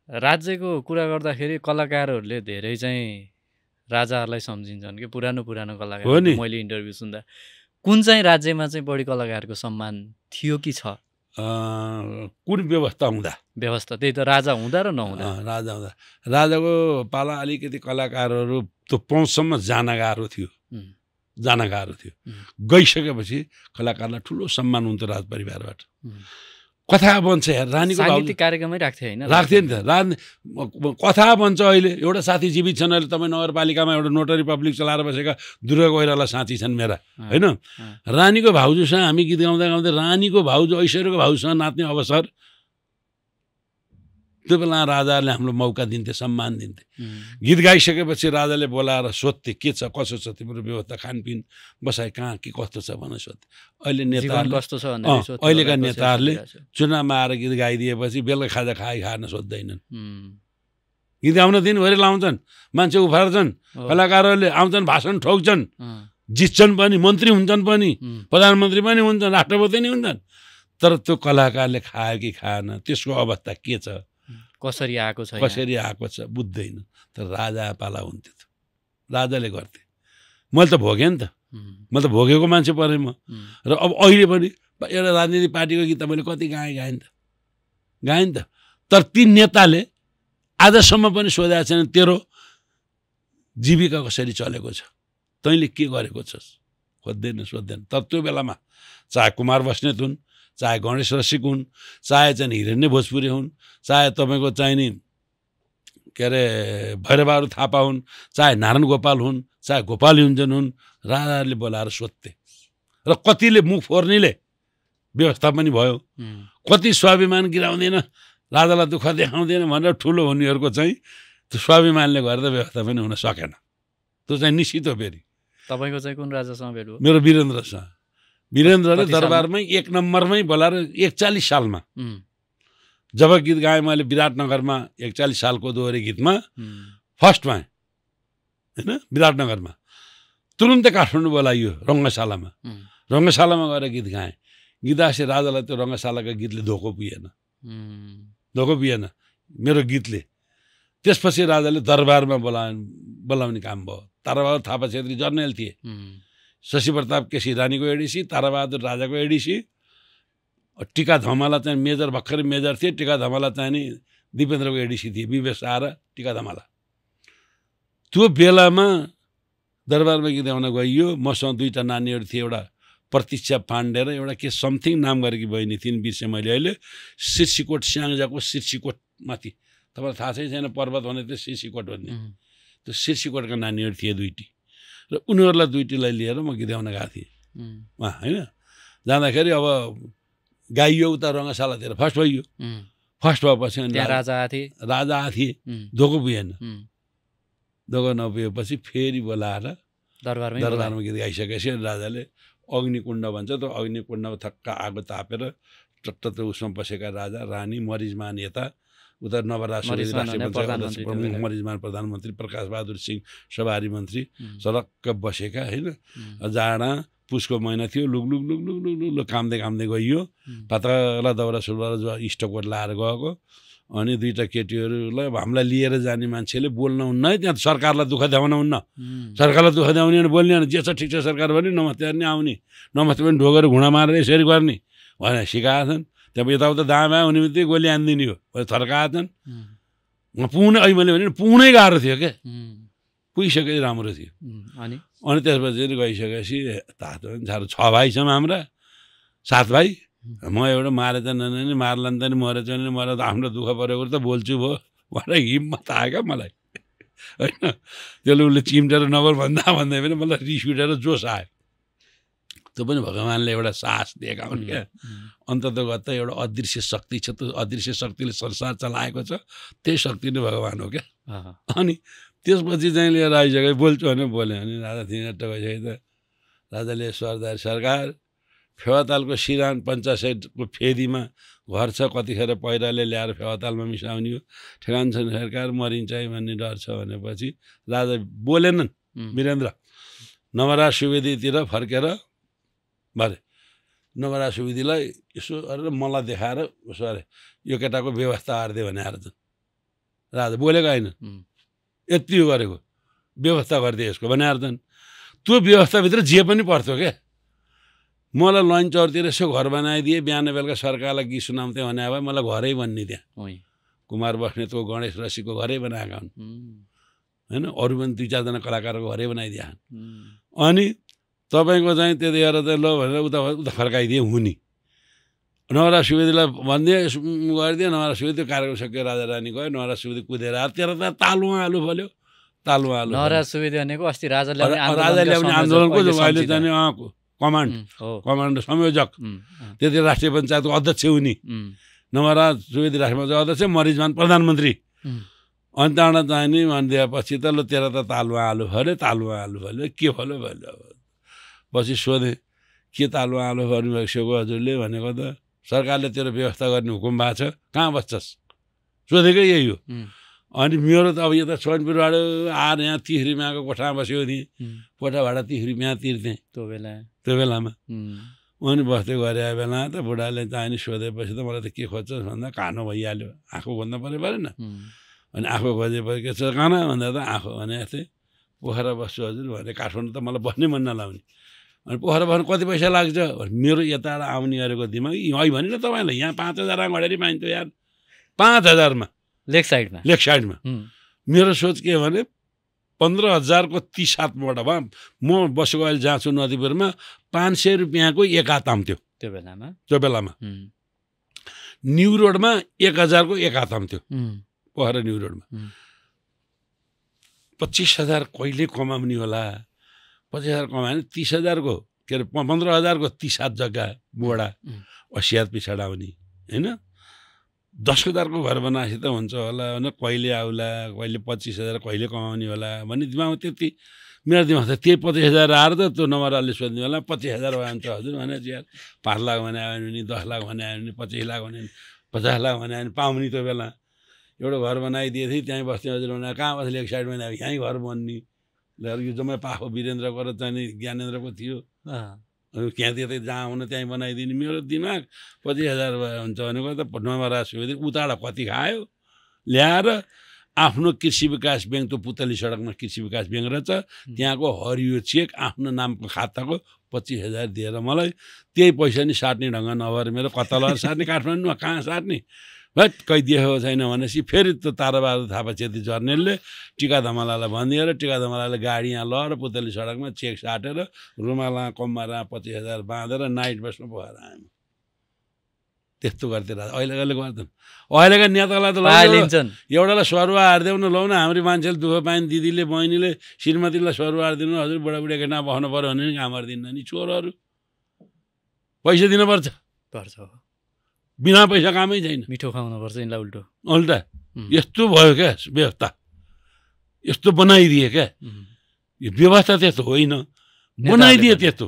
राज्यको कुरा गर्दाखेरि कलाकारहरूले धेरै चाहिँ राजाहरूलाई सम्झिन्छन् कि पुरानो कलाकार हो नि। मैले इन्टरभ्यू सुन्दा कुन चाहिँ राज्यमा चाहिँ बढी कलाकारको सम्मान थियो कि छ कुन व्यवस्था हुँदा व्यवस्था त्यही त राजा हुँदा र नहुँदा राजा हुँदा राजाको पाला अलिकति कलाकारहरू त्यो पहुँचसम्म जान गाह्रो थियो गइसकेपछि कलाकारलाई ठुलो सम्मान हुन्थ्यो राजपरिवारबाट कथा बन्छ यार रानीको साङ्गीतिक कार्यक्रमै राख्थे होइन राख्थ्यो नि त कथा बन्छ अहिले एउटा साथी जीवित छन् अहिले तपाईँ नगरपालिकामा एउटा नोटरी पब्लिक चलाएर बसेका दुर्गा कोइराला साथी छन् मेरा होइन रानीको भाउजूसँग हामी गीत गाउँदा गाउँदै रानीको भाउजू ऐश्वर्यको भाउजूसँग नाच्ने अवसर त्यो बेला राजाहरूले हाम्रो मौका दिन्थे सम्मान दिन्थे गीत गाइसकेपछि राजाले बोलाएर सोध्थे के छ कसो छ तिम्रो व्यवस्था खानपिन बसाइ कहाँ के कस्तो छ भनेर सोध्थे अहिले नेताहरूले अहिलेका नेताहरूले चुनावमा आएर गीत गाइदिएपछि बेलुका खाजा खान सोध्दैनन् गीत गाउन दिनभरि लाउँछन् मान्छे उफार्छन् कलाकारहरूले आउँछन् भाषण ठोक्छन् जित्छन् पनि मन्त्री हुन्छन् पनि प्रधानमन्त्री पनि हुन्छन् राष्ट्रपति नि हुन्छन् तर त्यो कलाकारले खायो कि खाएन त्यसको अवस्था के छ कसरी आएको छ बुझ्दैन तर राजा पाला हुन्थ्यो राजाले गर्थे मैले त भोगेँ नि त मैले त भोगेको मान्छे परेँ म र अब अहिले पनि एउटा राजनीतिक पार्टीको गीत मैले कति गाएँ त तर ती नेताले आजसम्म पनि सोधेको छैन तेरो जीविका कसरी चलेको छ तैँले के गरेको छस् सोध्दैन तर त्यो बेलामा चाहे कुमार बस्नेत हुन् चाहे गणेश रसिक हुन् चाहे चाहिँ हिरण्य भोजपुरी हुन् चाहे तपाईँको चाहिँ नि के अरे भैरबहादुर थापा हुन् चाहे नारायण गोपाल हुन् चाहे गोपाल युञ्जन हुन् राजाहरूले बोलाएर सोध्थे र कतिले मुख फोर्नेले व्यवस्था पनि भयो कति स्वाभिमान गिराउँदैन राजालाई दुःख देखाउँदैन भनेर ठुलो हुनेहरूको चाहिँ त्यो स्वाभिमानले गरेर व्यवस्था पनि हुन सकेन त्यो चाहिँ निश्चित हो फेरि तपाईँको चाहिँ कुन राजासँग भेट भयो मेरो वीरेन्द्रले दरबारमै 1 नम्बरमै बोलाएर 41 सालमा जब गीत गाएँ मैले विराटनगरमा 41 सालको दोहोरी गीतमा फर्स्टमा होइन विराटनगरमा तुरुन्तै काठमाडौँ बोलाइयो रङ्गशालामा गएर गीत गाएँ गीतासे राजालाई त्यो रङ्गशालाका गीतले धोको पुगेन मेरो गीतले त्यसपछि राजाले दरबारमा बोलाउने काम भयो ताराबहादुर थापा छेत्री जर्नल थिए शशि प्रताप केसी रानीको एडिसी ताराबहादुर राजाको एडिसी टिका धमाला चाहिँ मेजर भर्खरै मेजर थिए टिका धमाला चाहिँ नि दिपेन्द्रको एडिसी थिए विवेश आएर टिका धमाला त्यो बेलामा दरबारमा गीत गाउन गइयो मसँग 2टा नानीहरू थिए एउटा प्रतीक्षा पाण्डे र एउटा के समथिङ नाम गरेकी बहिनी थिइन् बिर्सेँ मैले अहिले सिर्सीकोट स्याङ्जाको सिर्सीकोटमाथि तपाईँलाई थाहा छैन पर्वत भने त्यो सिर्सीकोट भन्ने त्यो सिर्सीकोटका नानीहरू थिए 2टी र उनीहरूलाई 2टीलाई लिएर म गीत गाउन गएको थिएँ उहाँ होइन जाँदाखेरि अब गाइयो उता रङ्गशालातिर फर्स्ट भइयो फर्स्ट भएपछि राजा आएको थिए धोको पुगेन धोको नपुगेपछि फेरि बोलाएर दरबारमा गीत गाइसकेपछि राजाले अग्निकुण्ड भन्छ त्यो अग्निकुण्डमा थक्क आगो तापेर टट्ट त्यो उसमा बसेका राजा रानी मरिजमान यता उता नवराज मरिजमान प्रधानमन्त्री प्रकाश बहादुर सिंह सवारी मन्त्री सडक्क बसेका होइन जाडा पुसको महिना थियो लुग कामदै गइयो पातला दौरा सुरुवाल इष्टकोट लाएर गएको अनि 2टा केटीहरूलाई हामीलाई लिएर जाने मान्छेले बोल्न हुन्न है त्यहाँ सरकारलाई दुःख देखाउन हुन्न सरकारलाई दुःख देखाउने भने बोल्ने जे छ ठिक छ सरकार भने नमस्ते नि आउने नमस्ते पनि ढोगेर घुँडा मारेर यसरी गर्ने भनेर सिकाएका छन् त्यहाँ यताउता दामा हुने बित्तिकै गोली हानिदिने हो थर्काएका छन् पुग्नै अहिले मैले भने पुग्नै गाह्रो थियो क्या पुगिसकेपछि राम्रो थियो अनि त्यसपछि गइसकेपछि तातो पनि साह्रो 6 भाइ छौँ हाम्रा 7 भाइ म एउटा मारे त ननि मार्ला नि त नि मरेछ नि मलाई त आफ्नो दुःख परेको त बोल्छु भयो मलाई हिम्मत आयो क्या मलाई होइन त्यसले उसले चिम्टेर नगर भन्दै पनि मलाई रिस उठेर जोस आयो त्यो पनि भगवान्ले एउटा साहस दिएका हुन् क्या अन्ततगत एउटा अदृश्य शक्ति छ त्यो अदृश्य शक्तिले संसार चलाएको छ त्यही शक्ति नै भगवान् हो क्या अनि त्यसपछि चाहिँ लिएर आइसक्यो बोल्छु भने बोल्यो भने राजा थिएन गइसक्यो त राजाले सरदार सरकार फेवातालको सिरान 50को फेदीमा घर छ कतिखेर पहिराले ल्याएर फेवातालमा मिसाउने हो ठेगान छ सरकार मरिन्छ है भन्ने डर छ भनेपछि राजा बोलेनन् वीरेन्द्र नवराज सुवेदीतिर फर्केर भरे नवराज सुवेदीलाई यसो गरेर मलाई देखाएर उसो अरे यो केटाको व्यवस्था हार्दियो भने आएर राजा बोलेको होइन यति गरेको व्यवस्था गरिदिए यसको भने अर्थ त्यो व्यवस्थाभित्र जे पनि पर्थ्यो क्या मलाई लन्च चौरतिर यसो घर बनाइदिए बिहान बेलुका सरकारलाई गीत सुनाउँथेँ भने भए मलाई घरै बन्ने त्यहाँ कुमार बस्नेतको गणेश रसीको घरै बनाएका हुन् होइन अरू पनि 2-4 जना कलाकारको घरै बनाइदिए अनि तपाईँको चाहिँ त्यतिखेर चाहिँ ल भनेर उता फर्काइदिए हुने नवरा सुवेदीलाई भनिदिए गरिदियो नवरा सुवेदी कार्यक्रम सक्यो राजा रानी गयो नवरा सुवेदी कुदेर तेह्र त तालुवा आलु फल्यो तालुवा आलु नवरा सुवेदी भनेको अस्ति राजाले ल्याउने आन्दोलनको अहिले चाहिँ कमान्ड संयोजक त्यति राष्ट्रिय पञ्चायतको अध्यक्ष हुने नवरा सुवेदी राष्ट्रिय पञ्चायत अध्यक्ष मरिजमान प्रधानमन्त्री अनि त्यहाँबाट चाहिँ नि भनिदिएपछि त ल तेह्र त तालुवा आलु फल्यो के फल्यो पछि सोधेँ के तालुवा आलु भन्नुभएको हजुरले भनेको त सरकारले तेरो व्यवस्था गर्ने हुकुम भएको छ कहाँ बस्छस् सोधेकै यही हो अनि मेरो त अब यता सोनपुरबाट आएर यहाँ 30 रुपियाँको कोठामा बसेको थिएँ कोठा भाडा 30 रुपियाँ तिर्थेँ त्यो बेलामा अनि बस्दै गरे बेला त बुढाले चाहिँ नि सोधेपछि त मलाई त के खोज्छस् भन्दा कानो भइहाल्यो आँखो खोज्नु परेन अनि आँखो खोजेपछि के छ काना भन्दा त आँखो भने जस्तै पोखरा बस्छु हजुर भने काठमाडौँ त मलाई बस्नै मन नलाउने अनि पोखरा बस्नु कति पैसा लाग्छ मेरो यताबाट आउने गरेको दिमाग है भने न तपाईँलाई यहाँ 5,000 घडेरी पाइन्थ्यो यार 5,000मा लेक साइडमा मेरो सोच के भने 15,000को 30 हातबाट भए म बसेको अहिले जहाँ छु नदीपुरमा 500 रुपियाँको एक हात आउँथ्यो त्यो बेलामा न्यु रोडमा 1,000को एक हात आउँथ्यो पोखरा न्यु रोडमा 25,000 कहिले कमाउने होला 25,000 कमायो भने 30,000को के अरे 15,000को 30 हात जग्गा बोडा 80 हात पछाडि आउने होइन 10,000को घर बनाएपछि त हुन्छ होला भने कहिले आउला कहिले 25,000 कहिले कमाउने होला भन्ने दिमागमा त्यति मेरो दिमागमा त त्यही 25,000 आएर त त्यो नम्बरले सोध्ने होला 25,000 भयो भने हजुर भने यार 5 लाख भने आयो भने 10 लाख भने आयो भने 25 लाख भने 50 लाख भने आयो भने पाउने त्यो बेला एउटा घर बनाइदिए थिएँ त्यहीँ बस्ने हजुर भने कहाँ बस्ने लेक साइडमा यहीँ घर बन्ने यो जम्मै पाखो वीरेन्द्रको र चाहिँ ज्ञानेन्द्रको थियो त्यहाँ त्यतै जहाँ आउन त्यहीँ बनाइदिने मेरो दिमाग 25,000 हुन्छ भनेको त नवरा सुवेदी उताबाट कति खायो ल्याएर आफ्नो कृषि विकास ब्याङ्क त्यो पुतली सडकमा कृषि विकास ब्याङ्क रहेछ त्यहाँको हरियो चेक आफ्नो नामको खाताको 25,000 दिएर मलाई त्यही पैसा नि साट्ने ढङ्ग नभएर मेरो कता लगेर साट्ने काठमाडौँमा कहाँ साट्ने भट कहीँ देखेको छैन भनेपछि फेरि त्यो ताराबहादुर थापा चेती जर्नेलले टिका धमलालाई भनिदिएर टिका धमलाले गाडी यहाँ लगेर पुतली सडकमा चेक साटेर रुमाला कम्मारा 25,000 बाँधेर नाइट बसमा भएर आयौँ त्यस्तो गर्थे राजा अहिलेकाले गर्दैन अहिलेका नेतालाई त एउटालाई सरुवा हारिदेऊ न लौ न हाम्रो मान्छेले दुःख पाइन् दिदीले बहिनीले श्रीमतीलाई सरुवा हारिदिनु हजुर बुढाबुढी केटा बस्नु पऱ्यो भने नि काम गरिदिन्न नि चोरहरू पैसा दिनुपर्छ बिना पैसा कामै छैन मिठो खुवाउनुपर्छ यिनलाई उल्टा यस्तो भयो क्या व्यवस्था यस्तो बनाइदिए क्या यो व्यवस्था त्यस्तो होइन बनाइदिए त्यस्तो